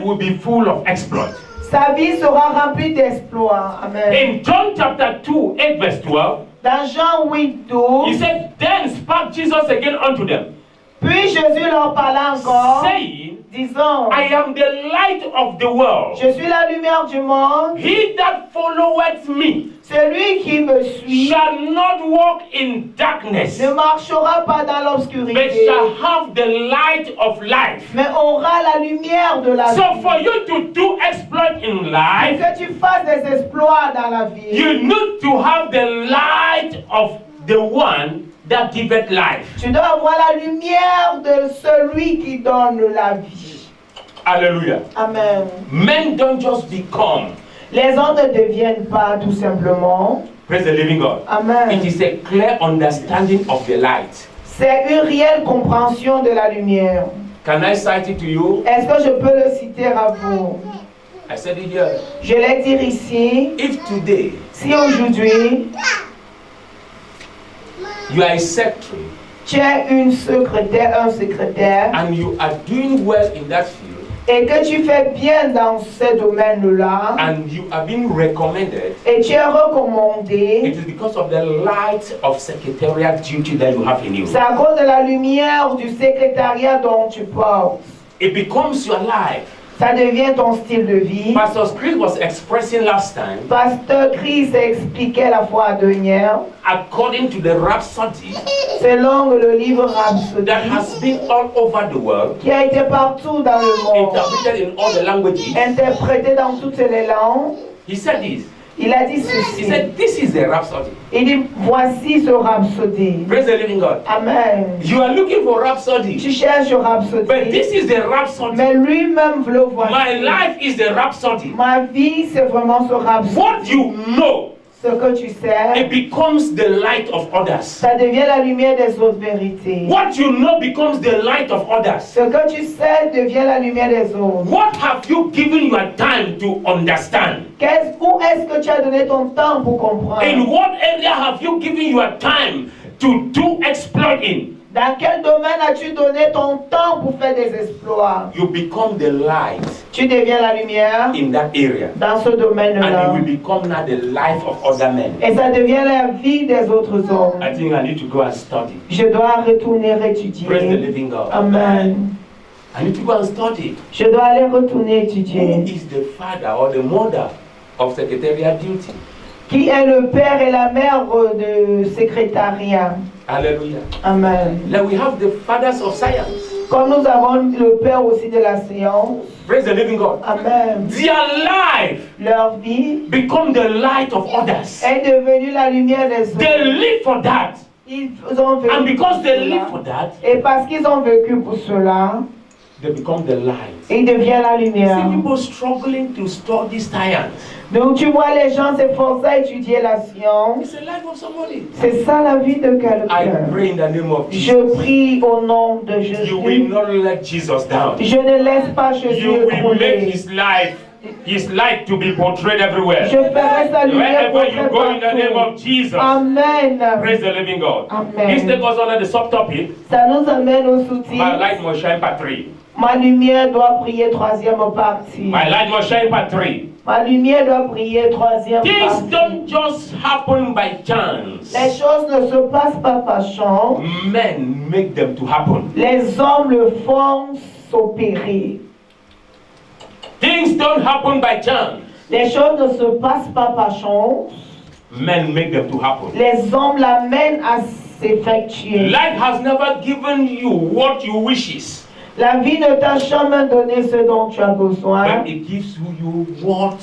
life will be full of exploits. Sa vie sera remplie d'exploits. Amen. In John chapter 2, 8 verse 12, Dans Jean 8, 12, he said, Then spake Jesus again unto them, puis Jésus leur parla encore, saying, disant, I am the light of the world. je suis la lumière du monde. He that followeth me Celui qui me suit shall not walk in darkness, ne marchera pas dans but l'obscurité, shall have the light of life. mais aura la lumière de la So vie. for you to do exploit in Pour life, que tu fasses des exploits dans la vie, you need to have the light of the one that giveth life. tu dois avoir la lumière de celui qui donne la vie. Hallelujah. Amen. Men don't just become. Les hommes ne deviennent pas tout simplement. Praise the living God. Amen. It is a clear understanding of the light. C'est une réelle compréhension de la lumière. Can I cite it to you? Est-ce que je peux le citer à vous? I said it here. Je vais dire ici, If today si aujourd'hui you are a secretary tu es une secrétaire, un secrétaire, and you are doing well in that field, et que tu fais bien dans ce domaine-là, and you are being recommended, et tu es recommandé, it is because of the light of secretarial duty that you have in you. c'est à cause de la lumière du secrétariat dont tu portes. It becomes your life. Ça devient ton style de vie. Pastor Chris was expressing last time, Pasteur Chris expliquait la fois dernière, according to the rhapsody selon le livre Rhapsody, that has been all over the world, qui a été partout dans le monde, interpreted in all the languages. interprété dans toutes les langues. He said this. Il a dit He ceci. said, This is the rhapsody. Il dit, voici ce Rhapsody. Praise the living God. Amen. You are looking for rhapsody, Tu cherches le but Rhapsody, this is the rhapsody. mais lui-même le My voici. life is the rhapsody. Ma vie, c'est vraiment ce Rhapsody. What you know, Ce que tu sais, it becomes the light of others. ça devient la lumière des autres vérités. What you know becomes the light of others. Ce que tu sais devient la lumière des autres. What have you given your time to understand? Où est-ce que tu as donné ton temps pour comprendre? In what area have you given your time to do exploit in? Dans quel domaine as-tu donné ton temps pour faire des exploits? You become the light Tu deviens la lumière in that area, dans ce and domaine-là. it will become now the life of other men. Et ça devient la vie des autres hommes. I think I need to go and study. Je dois retourner Praise the étudier. living God. Amen. I need to go and study. Je dois aller retourner Who étudier. is the father or the mother of secretarial duty? Qui est le père et la mère de secrétariat? Hallelujah. Amen. Now we have the fathers of science. Comme nous avons le père aussi de la science. Praise the living God. Amen. Their life Leur vie become the light of others. est devenue la lumière des They autres. live for that. Ils ont vécu And because pour they cela. live for that, Et parce qu'ils ont vécu pour cela, they become the light. ils deviennent la lumière. See people struggling to study science. Donc tu vois les gens s'efforcer à étudier la science. It's the life of somebody. C'est ça la vie de I quelqu'un. pray in the name of Jesus. Je prie au nom de You will Jésus. not let Jesus down. Je ne laisse pas Jésus You will make écrouler. his light to be portrayed everywhere. Je ferai sa lumière Wherever you go in the name partout. of Jesus. Amen. Praise the living God. Amen. This take us under the subtopic. Ça nous amène au My sous-titre. light must shine part 3. Ma lumière doit briller, troisième partie. My light must shine part 3. Ma lumière doit briller, troisième Things partie. don't just happen by chance. Les choses ne se passent pas par chance. Men make them to happen. Les hommes le font s'opérer. Things don't happen by chance. Les choses ne se passent pas par chance. Men make them to happen. Les hommes l'amènent à s'effectuer. Life has never given you what you wishes, La vie ne t'a jamais donné ce dont tu as besoin, but it gives you what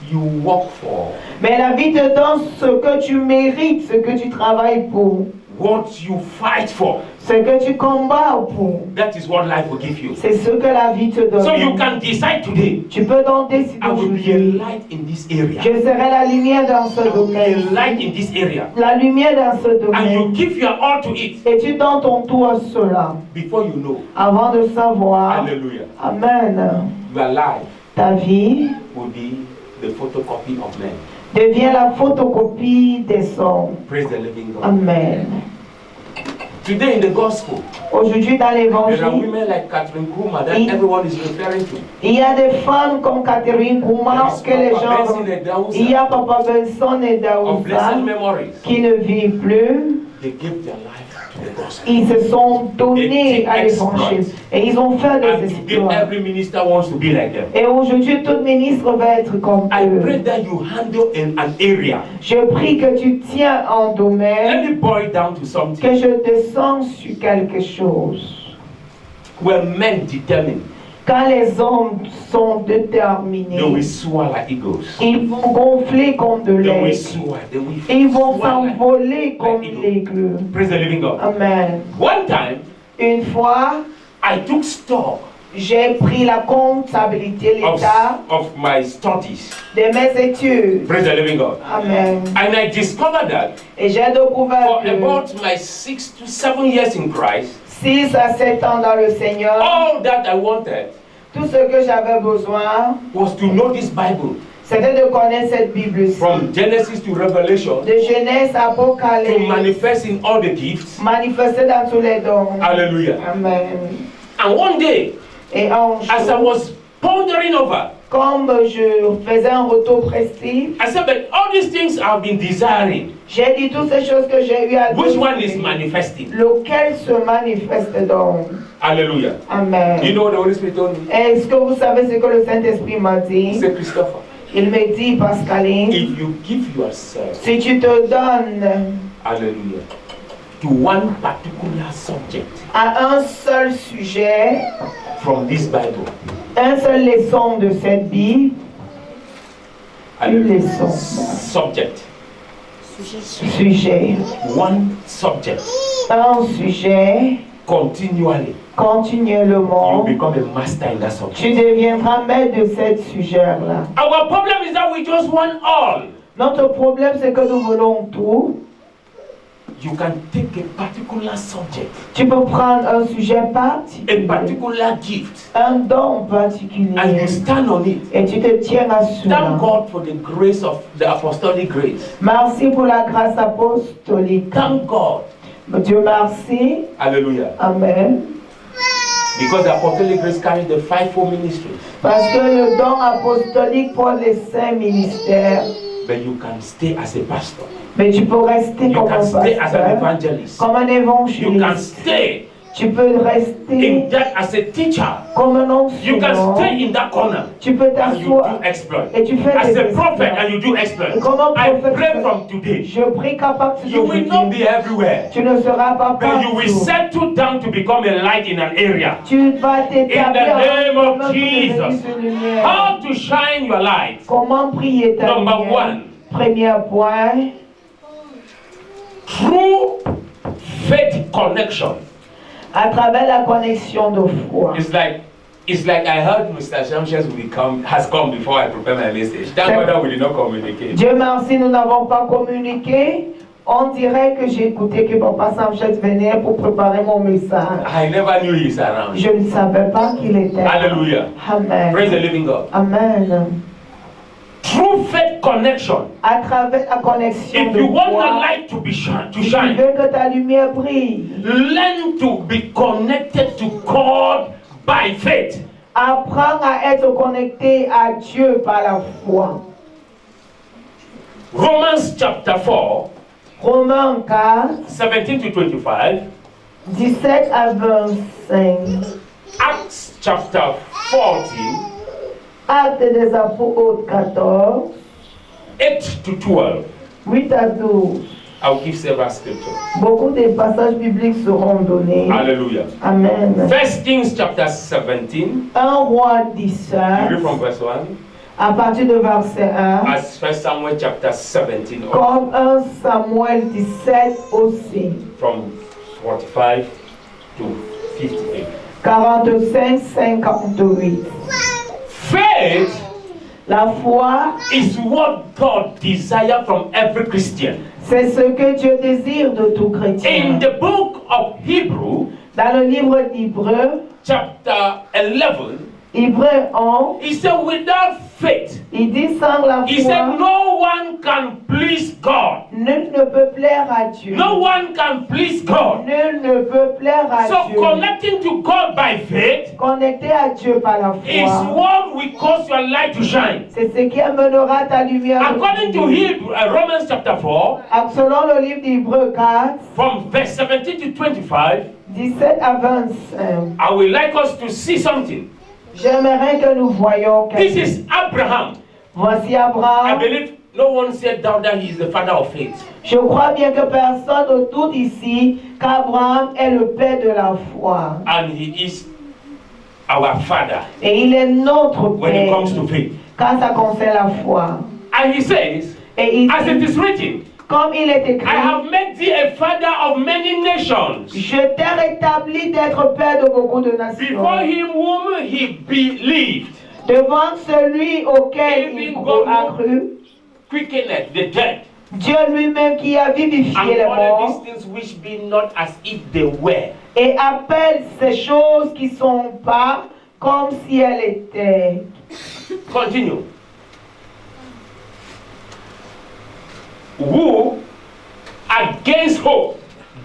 you work for, mais la vie te donne ce que tu mérites, ce que tu travailles pour, what you fight for. ce que tu combats pour. That is what life will give you. C'est ce que la vie te donne. So you can decide today, Tu peux donc décider I will be a aujourd'hui. light in this area. Je serai la lumière dans ce I will be a domaine. light in this area. La lumière dans ce And you domaine. give your all to it Et tu donnes ton tour à cela. before you know. Avant de savoir. Hallelujah. Amen. Your life Ta vie will be the photocopy of men. devient la photocopie des hommes. Praise the living God. Amen. Today in the gospel, Aujourd'hui dans there are l'évangile, women like Catherine Kuma that Il- everyone is referring to. il y a des femmes comme Catherine Kouma que les gens... Il y a Papa Benson et Of blessed Daouza memories. qui ne vivent plus. They gave their life to the gospel. Ils se sont donnés à l'évangile et ils ont fait des And today exploits. every minister wants to be like them. Et aujourd'hui, tout ministre va être comme I pray eux. that you handle in an area. Je prie que tu tiens en Let domaine, me boil down to something que je descends sur quelque chose. where men determine Quand les hommes sont they will déterminés, soar like eagles. ils vont gonfler comme de They will l'aigle. soar. They will Ils vont soar like- s'envoler comme eagle. l'aigle. Praise the living God. Amen. One time, Une fois, I took stock j'ai pris la comptabilité, l'état of my studies. de mes études. Praise the living God. Amen. And I discovered that Et j'ai découvert for que about my 6 to 7 years in Christ, 6 à 7 ans dans le Seigneur, all that I wanted tout ce que j'avais besoin, was to know this Bible c'était de connaître cette Bible-ci. from Genesis to Revelation De Genèse à to Apocalypse, manifest in all the gifts. manifesté dans tous les dons. Hallelujah. Amen. And one day, Et un as I jour, was pondering over, comme je faisais un retour précis, I said, but all these things I've been desiring, j'ai dit toutes ces choses que j'ai eu à which one is dire. manifesting? Lequel se manifeste donc? Hallelujah. Amen. You know what the Holy Spirit told me? Est-ce que vous savez ce que le Saint-Esprit m'a He dit? said, Christopher, Il me dit, Pascaline, if you give yourself, si tu te donnes hallelujah, to one particular subject à un seul sujet, from this Bible, un seul leçon de cette Bible, une leçon, subject, sujet, one subject, un sujet, continually, you continuellement, become a master in that tu subject. deviendras maître de cette sujet-là. Our problem is that we just want all. Notre problème, c'est que nous voulons tout. You can take a particular subject, Tu peux prendre un sujet a particulier, particular gift, un don and particulier, you stand on it. et tu te tiens à cela. Thank God for the grace of the apostolic grace. Merci pour la grâce apostolique. Thank God. Dieu merci. Hallelujah. Amen. Because the apostolic grace carries the fivefold ministries. Parce que le don apostolique porte les 5 ministères. But you can stay as a pastor. Mais tu peux rester You comme can un stay as an pasteur, evangelist. comme un You can évangéliste. stay Tu peux rester in that as a teacher. comme un You can enseignant. stay in that corner Tu peux and you t'asseoir do exploit. et tu fais As des a prophet exploits. and you do exploit. Et comme un I prophète, pray from today. je prie qu'à partir You will not be d'aujourd'hui, everywhere. tu ne seras pas But you will partout. settle down to become a light in an area. Tu vas t'établir In the name of comme un Jesus. de lumière. How to shine your light? Comment prier ta Number lumière? one. Premier point, True faith connection. à travers la connexion de foi. It's like I heard Mr. Shamshes has come before I prepare my message. Thank God that we did not communicate. Dieu merci, nous n'avons pas communiqué. On dirait que j'ai écouté que Papa Sanchez venait pour préparer mon message. I never knew he's around. Je ne savais pas qu'il était là. Hallelujah. Amen. Praise the living God. Amen. True faith connection. À travers la connexion If de you want the foi, light to si tu shine, veux que ta lumière brille, learn to be connected to God by faith. apprends à être connecté à Dieu par la foi. Romans chapter 4, Romains 4, 17 to 25. 17 à 25. Acts chapter 14, Actes des Apôtres 14, 8 to 12. 8 à 12. I'll give several scriptures. Beaucoup de passages bibliques seront donnés. Hallelujah. Amen. First Kings chapter 17. 1 roi You 17, read from verse 1. à partir de verset 1, As First Samuel chapter 17. comme 1 Samuel 17 aussi. From 45 to 58. 45, 58. Faith La foi, is what God desires from every Christian. c'est ce que Dieu désire de tout In chrétien. the book of Hebrew, Dans le livre d'Hébreux, chapter 11, Hébreux 11, He said, without faith, il dit sans la he said, foi, no one can please God. nul ne peut plaire à Dieu. No one can please God. Nul ne peut plaire à So Dieu. connecting to God by faith Connecté à Dieu par la is foi, what will cause your light to shine. c'est ce qui amènera ta lumière. According to Romans chapter 4, Selon le livre d'Hébreux 4, from verse 17 to 25, 17 à 25, I would like us to see something. j'aimerais que nous voyions This quelque is Abraham. Voici I Abraham. believe no one said down that he is the father of faith. Je crois bien que personne autour d'ici qu'Abraham est le père de la foi. And he is our father Et il est notre when it père comes to faith. quand ça concerne la foi. And he says, Et il as it dit, is written, comme il est écrit, I have made thee a father of many nations. je t'ai rétabli d'être père de beaucoup de Before nations. him whom he believed, Devant celui auquel il a cru, quickeneth the dead, Dieu lui-même qui a vivifié and les ordered these morts things which be not as if they were. et appelle ces choses qui sont pas comme si elles étaient. Continue. Who, against hope,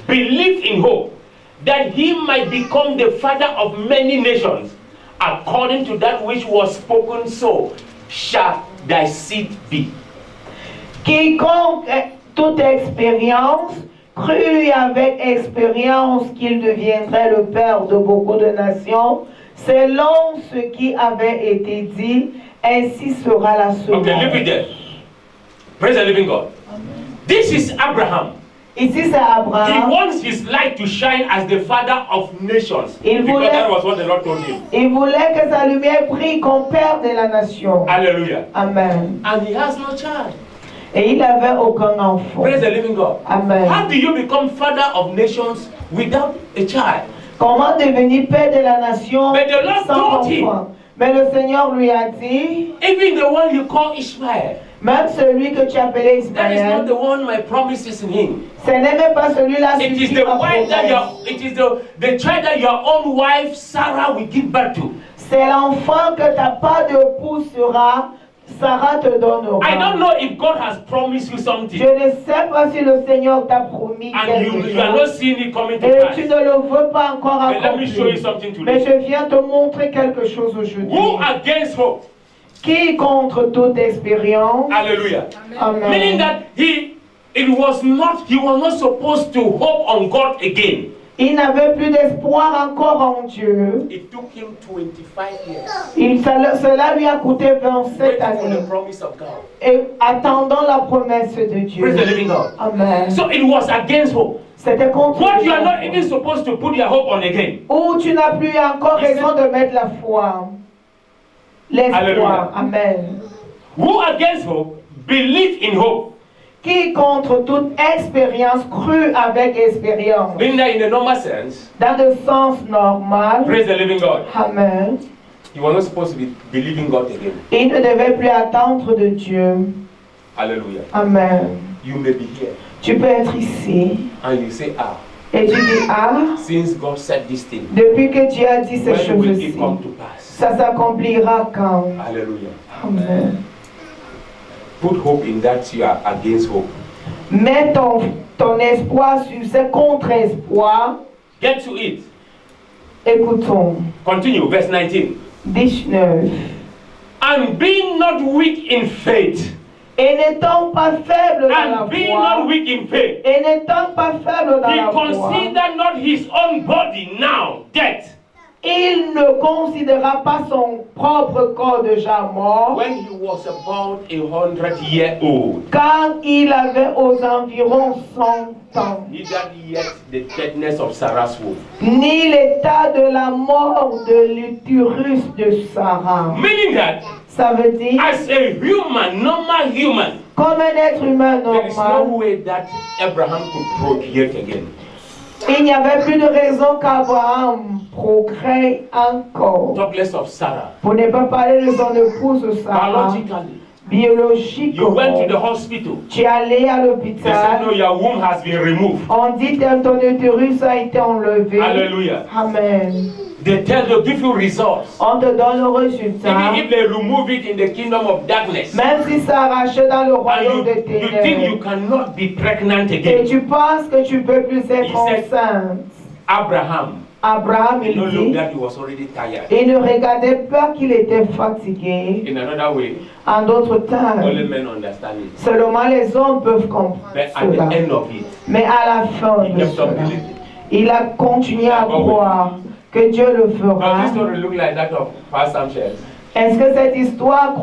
believed in hope, that he might become the father of many nations, according to that which was spoken, so shall thy seed be. Quiconque toute expérience crut avec expérience qu'il deviendrait le père de beaucoup de nations, selon ce qui avait été dit, ainsi sera la semence. Okay, leave it there. Praise the living God. This is Abraham. Ici c'est He Abraham. wants his light to shine as the father of nations. Il Because voulait- that was what the Lord told him. Il voulait que sa lumière brille comme père de la nation. Hallelujah. Amen. And he has no child. Et il n'avait aucun enfant. Praise the living God. Amen. How do you become father of nations without a child? Comment devenir père de la nation But the Lord sans told him. enfant? Mais le Seigneur lui a dit, Even the one you call Ishmael, même celui que tu appelais that is not Ismaël, the one my promise is in him. ce n'est même pas celui-là It is qui the m'a wife that promesse. it is the child that your own wife Sarah will give birth to. C'est l'enfant que ta part d'époux sera, Sarah te donnera. I don't know if God has promised you Je something ne sais pas si le Seigneur t'a promis and quelque you are not chose. seeing it coming to Et pass. tu ne le veux pas encore But let me show you accomplir. something Mais today. je viens te montrer quelque chose aujourd'hui. Who against hope? Qui contre toute expérience, Hallelujah. Meaning amen, that he was not supposed to hope on God again. il n'avait plus d'espoir encore en Dieu. It took him 25 years Cela lui a coûté 27 waiting for the années. promise of God. Et attendant la promesse de Dieu. Praise the living God. Amen. So it was against hope. C'était contre What you are not Dieu. even supposed to put your hope on again. Où tu n'as plus encore raison de mettre la foi. L'espoir. Alléluia. Amen. Who against hope believe in hope. Qui contre toute expérience crut avec expérience. Meaning that in a normal sense, Dans le sens normal. praise the living God. Amen. You were not supposed to be believing God again. Il ne devait plus attendre de Dieu. Hallelujah. Amen. You may be here Tu peux être ici and you say, et tu dis, ah, since God said this thing, depuis que Dieu a dit ces when will choses-ci, it come to pass? ça s'accomplira quand? Hallelujah. Amen. Put hope in that you are against hope. Mets ton espoir sur ce contre-espoir. Get to it. Écoutons. Continue, verse 19. 19. And being not weak in faith. Et n'étant pas faible dans la And being not foi, weak in faith. et n'étant pas faible dans He la foi, considered not his own body now dead. il ne considéra pas son propre corps déjà mort When he was about 100-year-old. quand il avait aux environs 100 ans. Neither yet the deadness of Sarah's womb. Ni l'état de la mort de l'utérus de Sarah. Meaning that Ça veut dire, as a human, normal human, comme un être humain there is no normal, way that Abraham could procreate again. il n'y avait plus de raison qu'Abraham procrée encore. Talk less of Sarah. Pour ne pas parler de son épouse Sarah, Biologically, you went to the biologiquement. hospital. Tu es allé à They said, no, l'hôpital, your womb has been removed. on dit que ton utérus a été enlevé. Hallelujah. Amen. They give you results. On te donne le résultat. Even if they remove it in the kingdom of darkness, Même si ça arrache dans le royaume and des you think you ténèbres. cannot be pregnant Et again. tu penses que tu peux plus être He said- enceinte. Abraham, Abraham, he il don't look dit, that he was already tired. il ne regardait pas qu'il était fatigué. In another way, En d'autres only termes, men understand it. seulement les hommes peuvent comprendre But at cela. the end of it, Mais à la fin he de kept on cela, believing. il a continué à croire que Dieu le Does fera. this story look like that of Pastor Sanchez? Est-ce que cette histoire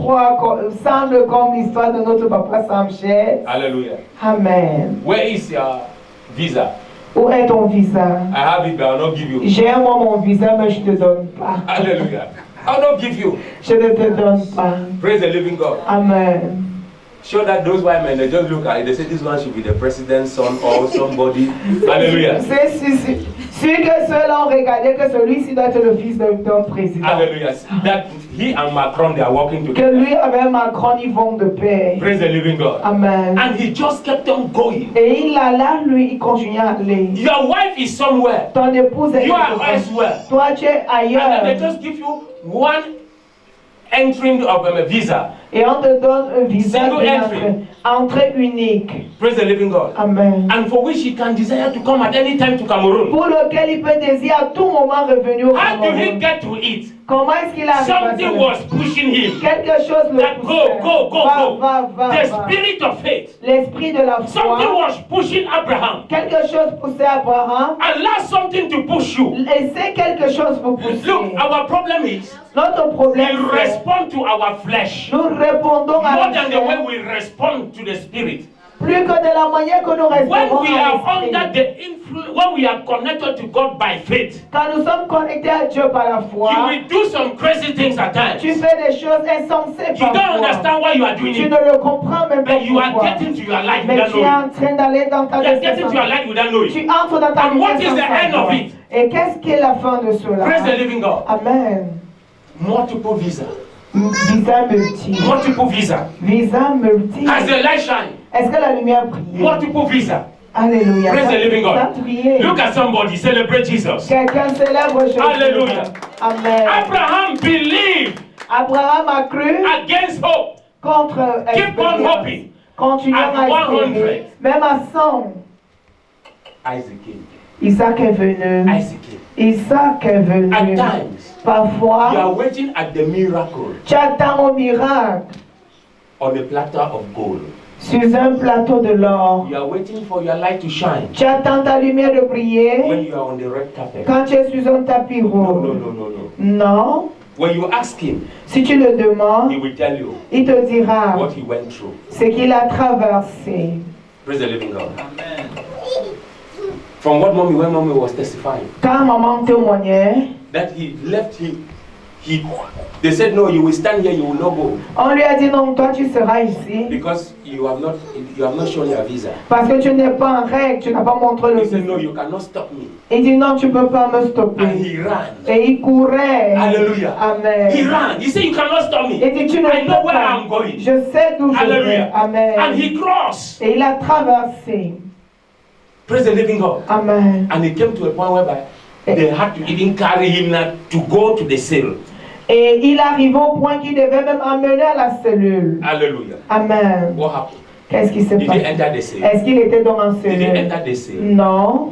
semble comme l'histoire de notre papa Sanchez? Hallelujah. Amen. Where is your visa? Où est ton visa? I have it, but I'll not give you. J'ai moi mon visa, mais je ne te donne pas. Hallelujah. I'll not give you. Je ne te donne pas. Praise the living God. Amen. Sure that those white men, they just look at it, they say this one should be the president's son or somebody. Hallelujah. C'est sûr que ceux-là ont regardé que celui-ci doit être le fils d'un président. Hallelujah. That he and Macron, they are working Que together. lui avec Macron, ils vont de paix. Praise the living God. Amen. And he just kept on going. Et il alla, lui, il continue à aller. Your wife is somewhere. Ton épouse est You are quelque part. elsewhere. Toi, tu es And then they ailleurs. just give you one entry of a visa. Et on te donne un visa Single entry. entrée unique. Praise the living God. Amen. And for which he can desire to come at any time to Cameroon. Pour lequel il peut désirer à tout moment revenir au How do he Cameroun. get to it? Comment est-ce qu'il arrive à Something cela? was pushing him. Quelque chose le That poussait. go. Va. The spirit of faith. L'esprit de la Something foi. was pushing Abraham. Quelque chose poussait Abraham. Allow something to push you. Laissez quelque chose vous pousser. Look, our problem is Notre we problème, c'est respond to our flesh nous répondons à more la than the way chair we respond to the spirit. plus que de la manière que nous When répondons we à are under l'esprit. the influence, when we are connected to God by faith, Quand nous sommes connectés à Dieu par la foi, you will do some crazy things at times. tu fais des choses insensées You don't parfois. understand why you are doing Tu it, ne le comprends même pas but you are pourquoi. getting to your life Mais without tu es knowing. en train d'aller dans ta You are getting to your destination. life without knowing. Tu entres dans ta And what is the destination end sans of toi. it? Et qu'est-ce qui est la fin de cela? Praise the living God. Amen. Multiple visa. Visa multi. Multiple visa. Visa multi. As the light shine, Est-ce que la lumière brille? multiple visa. Alléluia. Praise the living Ça God. brille. Look at somebody, celebrate Jesus. Quelqu'un célèbre Jésus. Alléluia. Amen. Abraham believed Abraham a cru against hope. contre Keep on expérience. hoping. Continuons At à 100. espérer. Même à 100, Isaac came. Isaac est venu. Isaac came. Isaac est venu. At times, you Parfois, are waiting at the miracle tu attends au miracle on a platter of gold. sur un plateau de l'or. You are waiting for your light to shine Tu attends ta lumière de when briller you are on the red carpet. quand tu es sur un tapis No, rouge. no, no, no, no. Non. When you ask him, Si tu le he demandes, will tell you il te dira what he went through. ce qu'il a traversé. Praise the living God. From when mommy was testifying, Quand maman témoignait, that he left they said no, you will stand here, you will not go on lui a dit non, toi tu seras ici because you have not shown your visa. parce que tu n'es pas en règle, tu n'as pas montré le He said visa. no, you cannot stop me. Il dit non, tu ne peux pas me And stopper. he ran. Et il courait. Hallelujah. Amen. He ran. He said you cannot stop me. Il dit tu ne I know peux where pas. I'm going. Je sais d'où je vais. Hallelujah. Amen. And he crossed. Et il a traversé. Praise the living God. Amen. And he came to a point whereby they had to even carry him now to go to the cell. Et il arrive au point qu'il devait même emmener à la cellule. Hallelujah. Amen. What happened? Qu'est-ce qui s'est Did he passé? enter the cell? Est-ce qu'il était dans la Did he cellule? enter the cell? Non.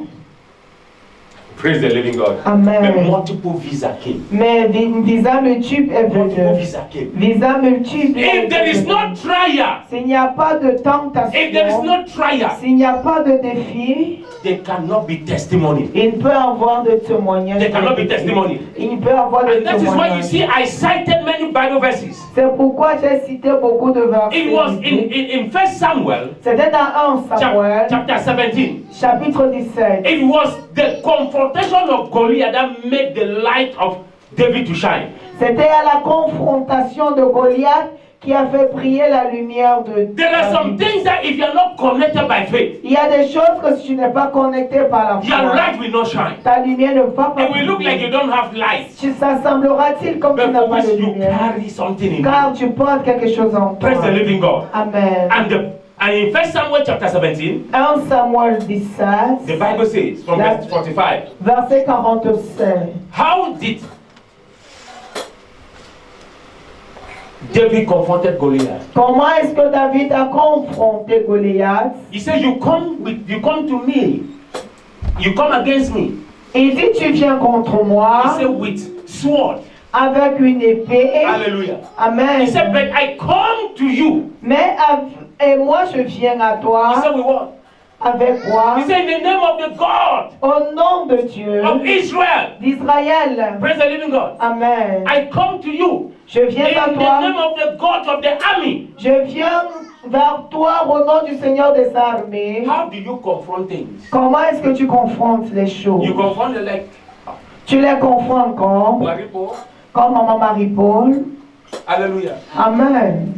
Praise the living God. Amen. But multiple visa came. Mais visa multiple est Multiple venu. visa came. Visa multiple est If there is venu. no trial, S'il n'y a pas de if there is tentation, no trial, s'il n'y a pas de défi, there cannot be testimony. il ne peut avoir de témoignage. There cannot be testimony. Il ne peut avoir de And that is why you témoignage. see I cited many Bible verses. C'est pourquoi j'ai cité beaucoup de versets. It was bibliques. in 1 Samuel C'était dans 1 Samuel, chapter 17. chapitre 17. It was the confrontation of Goliath that made the light of David to shine. C'était à la confrontation de Goliath qui a fait briller la lumière de There are some things that if you are not connected by faith, Il y a des choses que si tu n'es pas connecté par la your foi, light will not shine. ta lumière ne va pas It will look like you don't have light. Ça semblera-t-il comme tu But n'as for pas which de you lumière. carry something in you. Car tu portes quelque chose en toi. Praise the living God. Amen. And And in 1 Samuel chapter 17, 1 Samuel 17, the Bible says, from verse 45, verset 45. how did David confronted Goliath? Comment est-ce que David a confronté Goliath? He said, you come to me. You come against me. Il dit, tu viens contre He moi said, with sword. avec une épée. Hallelujah. Amen. He said, but I come to you. Mais et moi je viens à He toi said, with what? avec quoi? He said, in the name of the God Au nom de Dieu, of Israel. d'Israël. Praise the living God. Amen. I come to you. Je viens à In the toi. name of the God of the army. Je viens vers toi au nom du Seigneur des armées. How do you confront things? Comment est-ce que tu confrontes les choses? You confront the like Tu les confrontes comme Maman Marie-Paul. Hallelujah. Amen.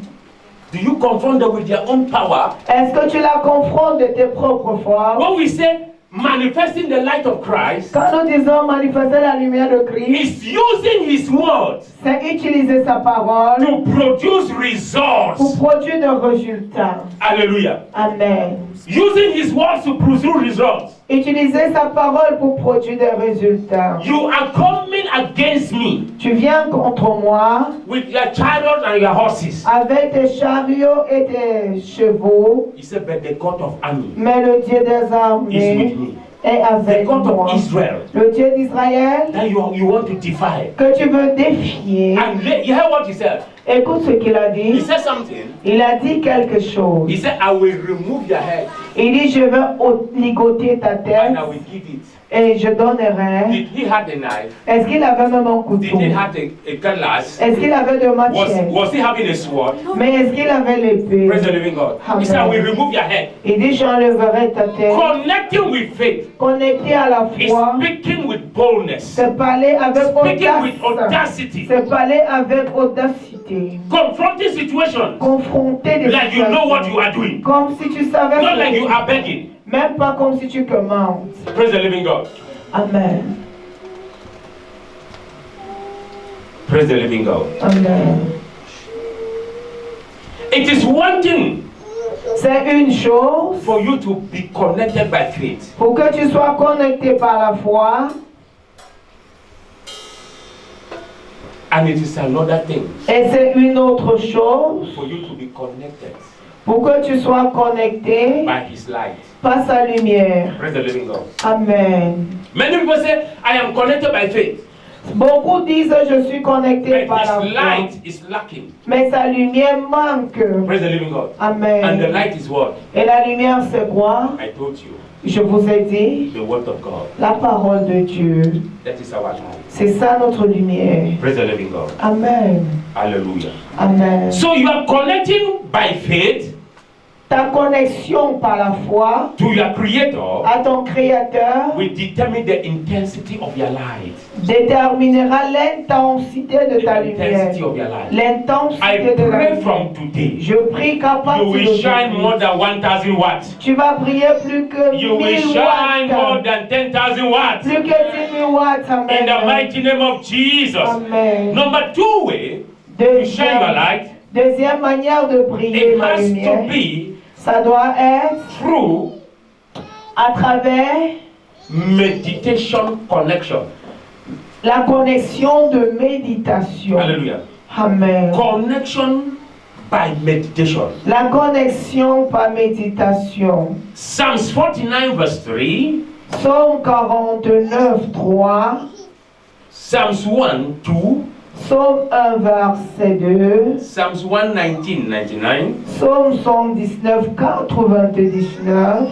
Do you confront them with their own power? Est-ce que tu la confrontes de tes propres forces? When we say manifesting the light of Christ, Quand nous disons manifester la lumière de Christ, is using his words c'est utiliser sa parole to produce pour results. produire des résultats. Hallelujah. Amen. Using his words to produce results. Utiliser sa parole pour produire des résultats. You are coming against me Tu viens contre moi with your chariots and your horses. avec tes chariots et tes chevaux, He said, but the God of army mais le Dieu des is armées with me. est The avec God moi. of Israel Le Dieu d'Israël that you want to defy. que tu veux défier. And you hear what he said? Écoute ce qu'il a He dit. said something. Il a dit quelque chose. He said, I will remove your head Il dit, je vais ligoter ta tête and I will give it. et je donnerai. Did he have the knife? Est-ce qu'il avait même un Did couteau? he have a cutlass? Est-ce qu'il avait de machette? Was he having a sword? Mais est-ce qu'il avait l'épée? Praise the living God. He said, I will remove your head. Il dit, j'enlèverai ta tête. Connecting with faith Connecté à la is foi, speaking with boldness, c'est parler avec speaking with audace. audacity, C'est parler avec audacité. confronting situations Confronter des like you know what you situations. are doing, Comme si tu savais not ce like que you tu are fais. begging. Même pas comme si tu commandes. Praise the living God. Amen. Praise the living God. Amen. It is one thing C'est une chose for you to be connected by faith. pour que tu sois connecté par la foi, And it is another thing et c'est une autre chose for you to be connected pour que tu sois connecté by his light. par sa lumière. Praise the living God. Amen. Many people say, I am connected by faith. Beaucoup disent je suis connecté But par la his foi, light is lacking. mais sa lumière manque. Praise the living God. And the Amen. light is what? Et la lumière c'est quoi? I told you. Je vous ai dit, The word of God. la parole de Dieu. That is our light. C'est ça notre lumière. Praise the living God. Amen. Hallelujah. Amen. So you are connecting by faith Ta connexion par la foi to your creator à ton Créateur will determine the intensity of your light. déterminera l'intensité de ta The lumière. intensity of your light. I L'intensité de la pray lumière. from today. Je prie qu'à You partir will shine de more than 1,000 watts. tu vas briller plus que You will 1000 shine more watts. than 10,000 watts. Plus que 10 000 watts. In the Amen. mighty name of Jesus. Amen. Number two way to shine your light, Deuxième manière de briller it ma has to lumière, be ça doit être through à travers meditation connection. la connexion de méditation. Hallelujah. Amen. Connection by meditation. La connexion par méditation. Psalms 49 verse 3, Psaume 49, 3. Psalms 1, 2, Psaume 1, verset 2. Psalms 119, 99, Psaume 119, 99.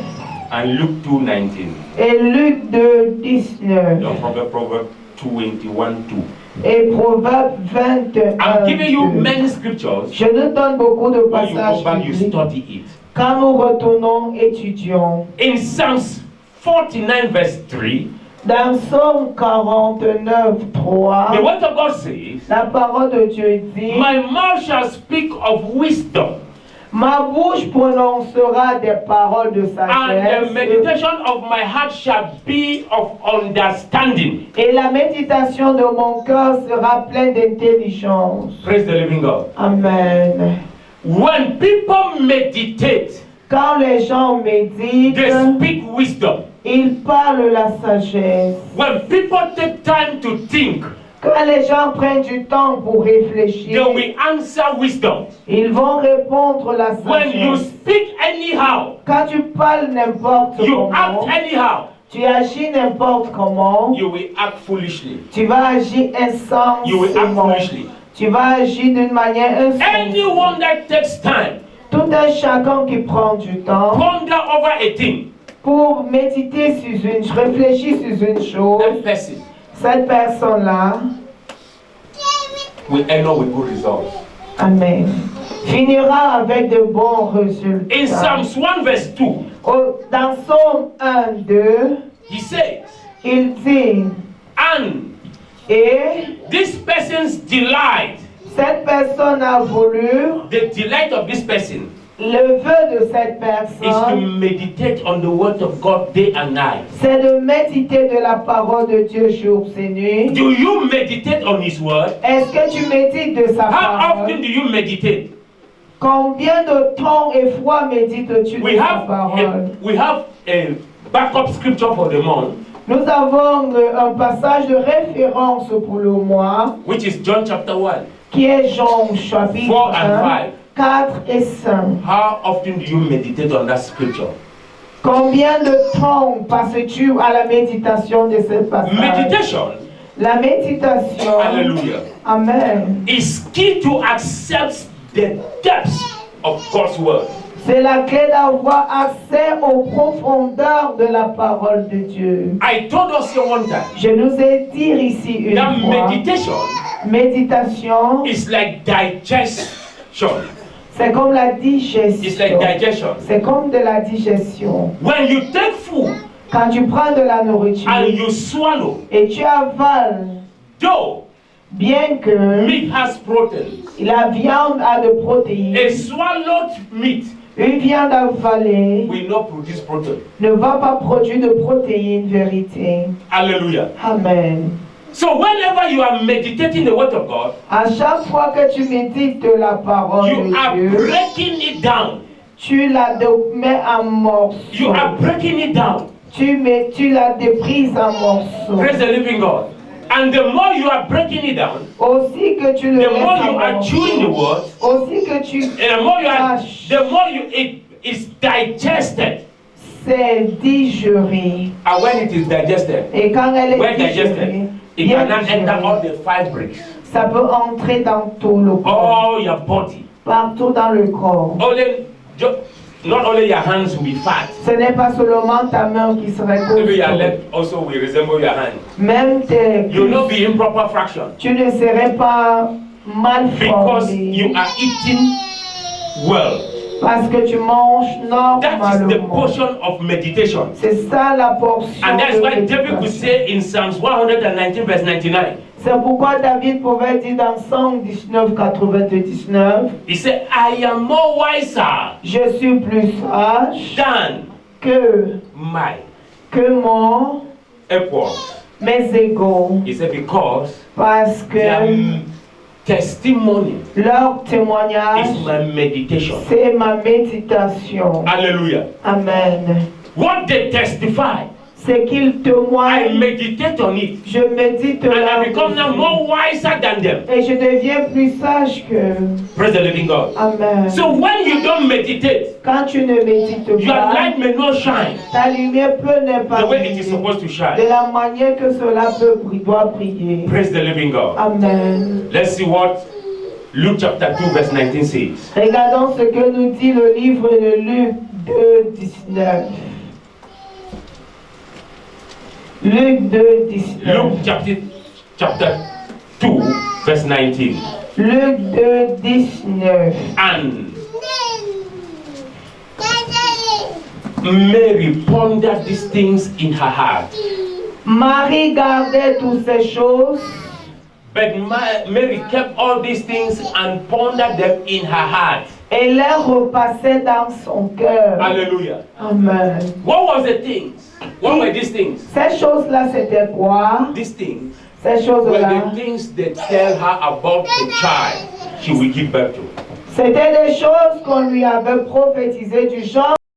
and Luke 2, 19. Et Luc 2, 19. Don't forget Proverbs 21, 2. Et Proverbe 21. I'm giving you 2. many scriptures. Je nous donne beaucoup de When you passages go back, you bibliques. study it. Quand nous retournons, étudions. In Psalms 49 verse 3, Dans Psaume 49, 3, the word of God says, la parole de Dieu dit, my mouth shall speak of wisdom, ma bouche prononcera des paroles de and the sagesse, meditation of my heart shall be of understanding. et la méditation de mon cœur sera pleine d'intelligence. Praise the living God. Amen. When people meditate Quand les gens méditent, they speak wisdom. ils parlent la sagesse. When people take time to think, Quand les gens prennent du temps pour they réfléchir, will answer wisdom. ils vont répondre la When you sagesse. speak anyhow, Quand tu parles n'importe you act comment, anyhow, tu agis n'importe comment, you will act foolishly. tu vas agir You will act insensiblement. foolishly. Tu vas agir d'une manière insensée. Anyone that takes time, Tout un chacun qui prend du temps ponder over a thing, pour méditer réfléchir sur une chose, that person cette personne-là, will end up with good results. amen, finira avec de bons In résultats. Psalms 1 verse 2, Dans Psaume 1, 2, he says, il dit, and et this person's delight, cette personne a voulu, the delight of this person le vœu de cette is to personne, meditate on the word of God day and night. c'est de méditer de la parole de Dieu jour et nuit. Do you meditate on his word? Est-ce que tu médites de sa How often parole? do you meditate? Combien de temps et fois médites-tu de We sa have parole? a backup scripture for the month, Nous avons un passage de référence pour le mois, which is John chapter 1. qui est Jean chapitre 4 and 1, 5. 4 et 5. How often do you meditate on that scripture? Combien de temps passes-tu à la méditation de ce passage? Meditation, La méditation, hallelujah, amen, is key to accept the depths of God's word. c'est la clé d'avoir accès aux profondeurs de la parole de Dieu. I told us here one time Je nous ai dit ici une that fois, meditation méditation, is like digestion. c'est comme la It's like digestion. digestion. C'est comme de la digestion. When you take food Quand tu prends de la nourriture and you swallow, et tu avales, though bien que meat has protein, la viande a de protéines, a swallowed meat une viande avalée will not produce protein. ne va pas produire de protéines, vérité. Hallelujah. Amen. So whenever you are meditating the word of God, À chaque fois que tu médites de la parole you de are Dieu, breaking it down. tu la mets en morceaux. You are breaking it down. Tu la déprises en morceaux. Praise the living God. And the more you are breaking it down, Aussi que tu le the laisses more en you are chewing the morceaux. word, Aussi que tu and the more you are, mâches. the more it is digested. C'est digéré. And when it is digested, Et quand elle when est digérée, digested, it bien cannot enter all digérée, the fabrics, ça peut entrer dans tout le corps, all your body. partout dans le corps. Not only your hands will be fat, Ce n'est pas seulement ta main qui serait maybe your costaud. leg also will resemble your hand. Même tes You will not be in proper fraction tu ne serais pas mal because formé you are eating well. parce que tu manges That is the normalement. portion of meditation. C'est ça la portion And that's de why David could méditation. say in Psalms 119 verse 99, C'est pourquoi David pouvait dire dans Psaume 19, 99, he said, I am more wiser je suis plus sage than que my mon, equals. mes égaux, He said, because parce their que testimony leur is témoignage, my meditation. c'est ma méditation. Hallelujah. Amen. What they testify, C'est qu'ils I témoignent, meditate on it. je médite And I là become now more wiser than them. et je deviens plus sage qu'eux. Praise the living God. Amen. So when you don't meditate, Quand tu ne médites your pas, light may not shine ta lumière peut ne pas the way it is briller supposed to de shine. la manière que cela doit briller. Praise the living God. Amen. Let's see what Luke chapter 2 verse 19 says. Regardons ce que nous dit le livre de Luc 2, 19. Luc 2, 19. Luke chapter 2 verse 19. Luc 2, 19. And Mary pondered these things in her heart. Marie gardait toutes ces choses, But Mary kept all these things and pondered them in her heart. et les repassait dans son cœur. Hallelujah. Amen. What was the things? What were these things? Ces choses-là, c'était quoi? These things Ces were choses-là, the things that tell her about the child she will give birth to. C'était des choses qu'on lui avait prophétisées du genre.